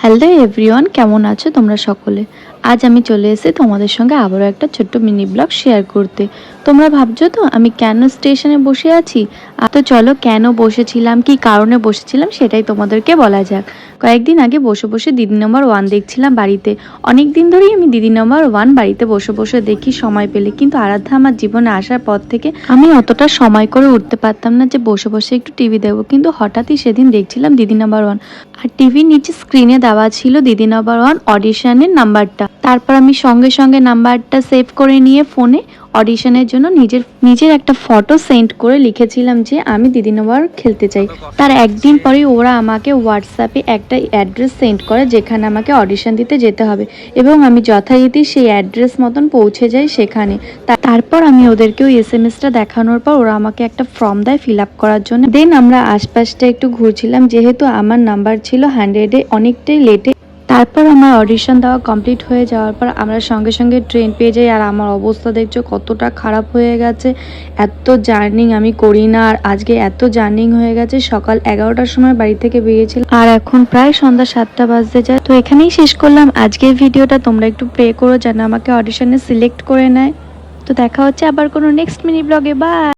Hello everyone, কেমন আছো তোমরা সকলে? আজ আমি চলে এসেছি তোমাদের সঙ্গে আবারও একটা ছোট্ট মিনি ব্লগ শেয়ার করতে। তোমরা ভাবছো তো আমি কেন স্টেশনে বসে আছি? তো চলো কেন বসেছিলাম, কি কারণে বসেছিলাম সেটাই তোমাদেরকে বলা যাক। কয়েকদিন আগে বসে বসে দিদি নম্বর 1 দেখছিলাম বাড়িতে। অনেক দিন ধরেই আমি দিদি নম্বর 1 বাড়িতে বসে বসে দেখি সময় পেলে, কিন্তু আরাধ্যা আমার জীবনে আসার পর থেকে আমি অতটা সময় করে উঠতে পারতাম না যে বসে বসে একটু টিভি দেখবো। কিন্তু হঠাৎই সেদিন দেখছিলাম দিদি নম্বর 1, আর টিভির নিচে স্ক্রিনে দেওয়া ছিল দিদি নম্বর 1 অডিশনের নাম্বারটা। তারপর আমি সঙ্গে সঙ্গে নাম্বারটা সেভ করে নিয়ে ফোনে অডিশনের জন্য নিজের একটা ফটো সেন্ড করে লিখেছিলাম যে আমি দিদি নম্বর খেলতে চাই। তার একদিন পরেই ওরা আমাকে হোয়াটসঅ্যাপে একটা অ্যাড্রেস সেন্ড করে যেখানে আমাকে অডিশন দিতে যেতে হবে, এবং আমি যথারীতি সেই অ্যাড্রেস মতন পৌঁছে যাই সেখানে। তারপর আমি ওদেরকে ওই এসএমএসটা দেখানোর পর ওরা আমাকে একটা ফর্ম দেয় ফিল আপ করার জন্য। দেন আমরা আশপাশটা একটু ঘুরছিলাম, যেহেতু আমার নাম্বার ছিল 100-এ, অনেকটাই লেটে। তারপর আমার অডিশন দেওয়া কমপ্লিট হয়ে যাওয়ার পর আমরা সঙ্গে সঙ্গে ট্রেন পেয়ে যাই। আর আমার অবস্থা দেখছো কতটা খারাপ হয়ে গেছে। এত জার্নিং আমি করি না, আর আজকে এত জার্নিং হয়ে গেছে। সকাল 11টার সময় বাড়ি থেকে বেরিয়েছিলাম, আর এখন প্রায় সন্ধ্যা 7টা বাজতে যায়। তো এখানেই শেষ করলাম আজকের ভিডিওটা। তোমরা একটু প্রে করো যেন আমাকে অডিশনে সিলেক্ট করে নেয়। তো দেখা হচ্ছে আবার কোনো নেক্সট মিনি ব্লগে। বাই।